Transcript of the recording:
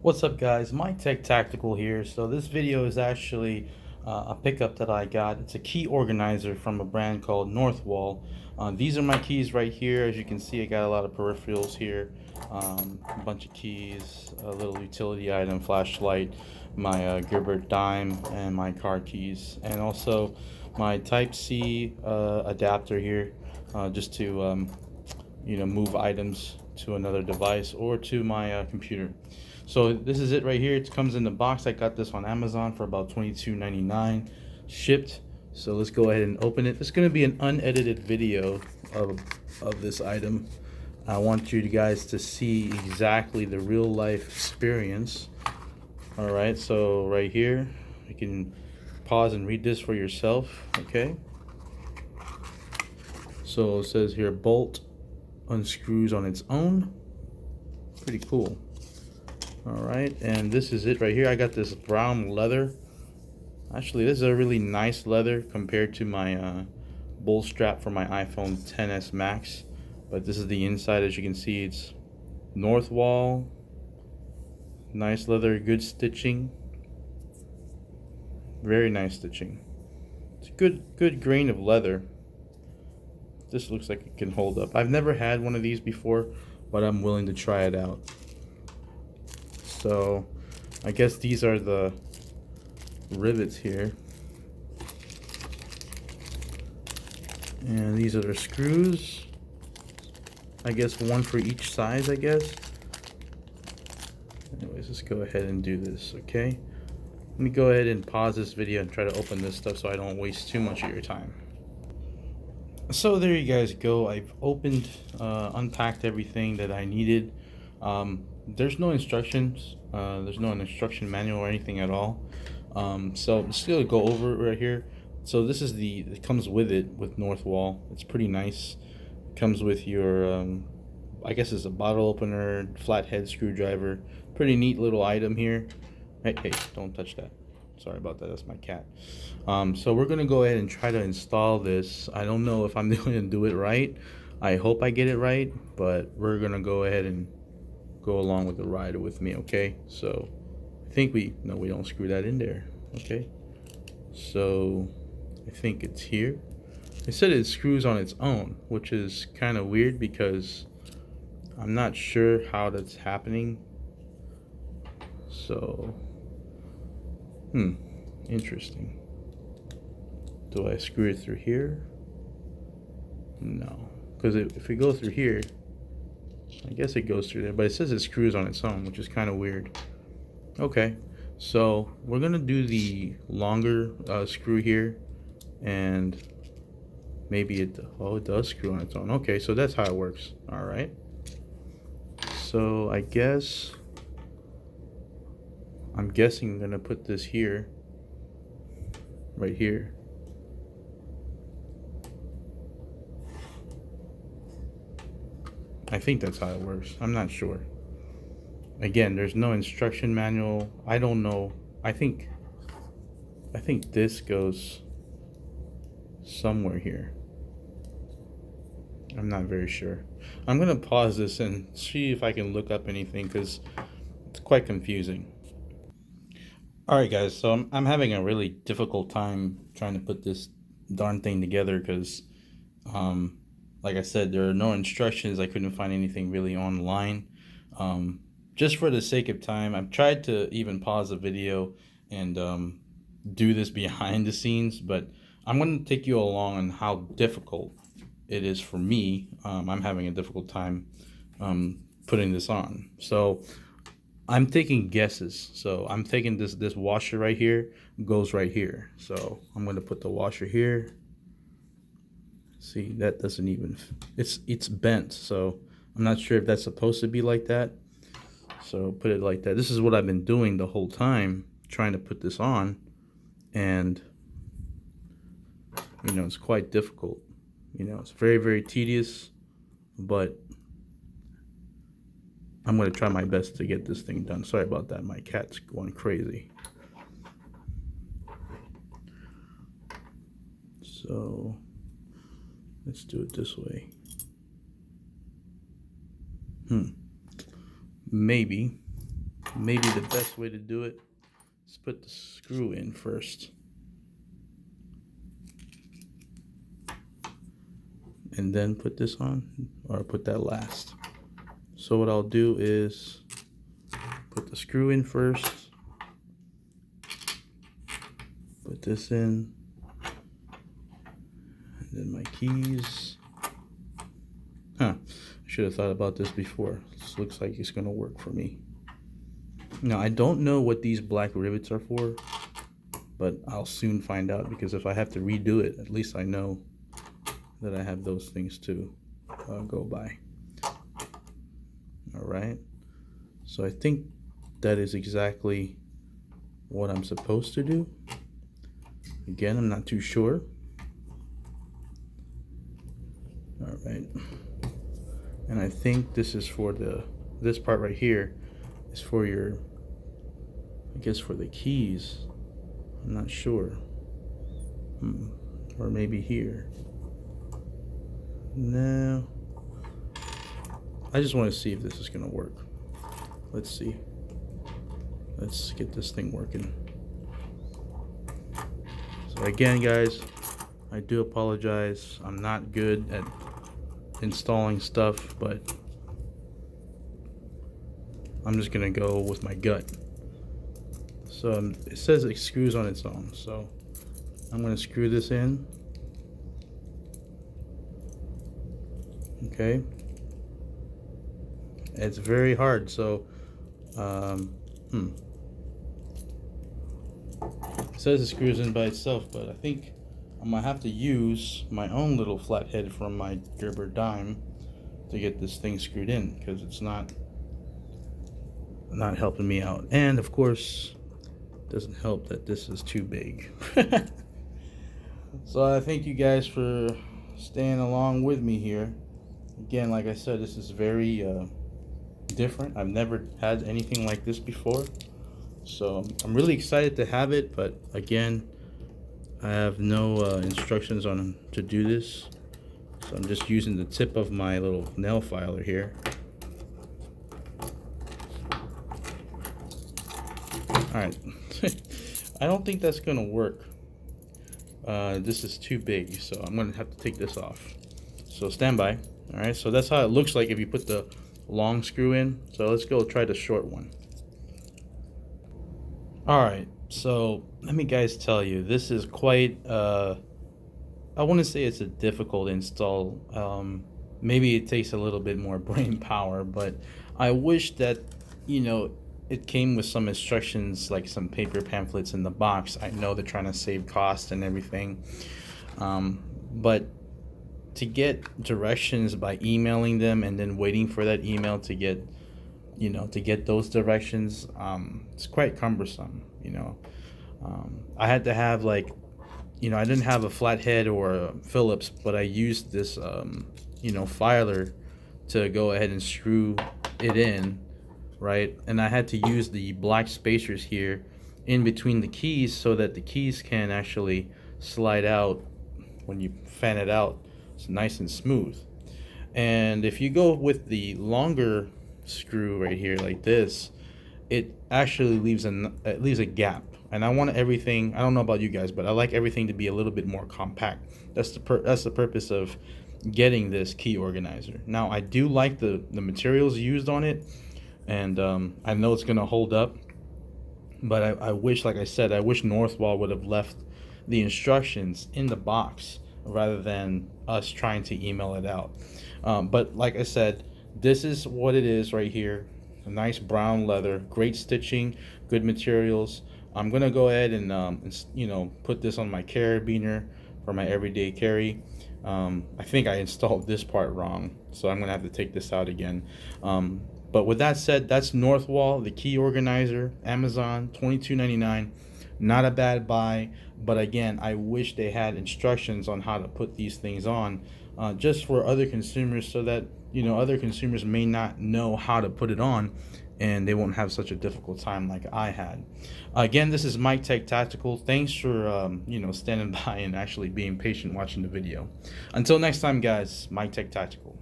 What's up, guys? My Tech Tactical here. So this video is actually a pickup that I got. It's a key organizer from a brand called Northwall. These are my keys right here. As you can see, I got a lot of peripherals here, a bunch of keys, a little utility item, flashlight, my Gerber dime, and my car keys, and also my Type C adapter here, just to move items to another device or to my computer. So this is it right here. It comes in the box. I got this on Amazon for about $22.99 shipped. So let's go ahead and open it. It's going to be an unedited video of this item. I want you guys to see exactly the real life experience. All right, so right here, you can pause and read this for yourself, okay? So it says here, bolt unscrews on its own. Pretty cool. All right, and this is it right here. I got this brown leather. Actually, this is a really nice leather compared to my bull strap for my iPhone XS Max. But this is the inside. As you can see, it's Northwall. Nice leather, good stitching. Very nice stitching. It's a good grain of leather. This looks like it can hold up. I've never had one of these before, but I'm willing to try it out. So I guess these are the rivets here, and these are the screws. I guess one for each size, I guess. Anyways, let's go ahead and do this, okay? Let me go ahead and pause this video and try to open this stuff so I don't waste too much of your time. So there you guys go. I've opened, unpacked everything that I needed. There's no instructions. There's no instruction manual or anything at all. So I'm just gonna go over it right here. So this is it comes with it with Northwall. It's pretty nice. It comes with your, I guess it's a bottle opener, flathead screwdriver. Pretty neat little item here. Hey, don't touch that. Sorry about that. That's my cat. So we're gonna go ahead and try to install this. I don't know if I'm going to do it right. I hope I get it right, but we're gonna go ahead and go along with the ride with me, okay? So I think we don't screw that in there, okay? So I think it's here. It said it screws on its own, which is kind of weird because I'm not sure how that's happening. So interesting. Do I screw it through here? No, because if we go through here, I guess it goes through there, but it says it screws on its own, which is kind of weird. Okay, so we're gonna do the longer screw here, and maybe it does screw on its own. Okay, so that's how it works. All right, so I'm guessing I'm gonna put this here, right here. I think that's how it works. I'm not sure. Again, there's no instruction manual. I don't know. I think this goes somewhere here. I'm not very sure. I'm gonna pause this and see if I can look up anything because it's quite confusing. All right, guys. So I'm having a really difficult time trying to put this darn thing together because like I said, there are no instructions. I couldn't find anything really online. Just for the sake of time, I've tried to even pause the video and do this behind the scenes, but I'm going to take you along on how difficult it is for me. I'm having a difficult time putting this on. So I'm taking guesses. So I'm taking this washer right here goes right here. So I'm going to put the washer here. See, that doesn't even, it's bent, so I'm not sure if that's supposed to be like that. So put it like that. This is what I've been doing the whole time, trying to put this on, and it's quite difficult. It's very, very tedious, but I'm going to try my best to get this thing done. Sorry about that, my cat's going crazy. So let's do it this way. Maybe maybe the best way to do it is put the screw in first. And then put this on, or put that last. So what I'll do is put the screw in first, put this in, and then my keys. I should have thought about this before. This looks like it's gonna work for me. Now I don't know what these black rivets are for, but I'll soon find out, because if I have to redo it, at least I know that I have those things to go by. All right, so I think that is exactly what I'm supposed to do. Again, I'm not too sure. All right, and I think this is for this part right here is for your, I guess, for the keys. I'm not sure. Or maybe here. No, I just want to see if this is gonna work. Let's see. Let's get this thing working. So again, guys, I do apologize. I'm not good at installing stuff, but I'm just gonna go with my gut. So it says it screws on its own, so I'm gonna screw this in. Okay, it's very hard, so it says it screws in by itself, but I think I'm gonna have to use my own little flathead from my Gerber dime to get this thing screwed in, because it's not helping me out. And of course, it doesn't help that this is too big. So I thank you guys for staying along with me here. Again, like I said, this is very different. I've never had anything like this before, so I'm really excited to have it. But again, I have no instructions on to do this, so I'm just using the tip of my little nail filer here. All right. I don't think that's gonna work. This is too big, so I'm gonna have to take this off. So stand by. All right, so that's how it looks like if you put the long screw in. So let's go try the short one. All right, so let me guys tell you, this is quite I wouldn't say it's a difficult install. Maybe it takes a little bit more brain power, but I wish that, you know, it came with some instructions, like some paper pamphlets in the box. I know they're trying to save cost and everything, but to get directions by emailing them and then waiting for that email to get, you know, to get those directions, it's quite cumbersome, you know. I had to have, like, you know, I didn't have a flathead or a Phillips, but I used this, you know, filer to go ahead and screw it in, right? And I had to use the black spacers here in between the keys so that the keys can actually slide out when you fan it out. It's nice and smooth. And if you go with the longer screw right here like this, it actually leaves a gap. And I want everything, I don't know about you guys, but I like everything to be a little bit more compact. That's the purpose of getting this key organizer. Now I do like the materials used on it, and I know it's gonna hold up, but I wish, like I said, I wish Northwall would have left the instructions in the box rather than us trying to email it out. But like I said, this is what it is right here. A nice brown leather, great stitching, good materials. I'm gonna go ahead and you know, put this on my carabiner for my everyday carry. I think I installed this part wrong, so I'm gonna have to take this out again. But with that said, that's Northwall, the key organizer, Amazon, $22.99. Not a bad buy, but again, I wish they had instructions on how to put these things on, just for other consumers, so that, you know, other consumers may not know how to put it on, and they won't have such a difficult time like I had. Again, this is Mike Tech Tactical. Thanks for you know, standing by and actually being patient watching the video. Until next time, guys, Mike Tech Tactical.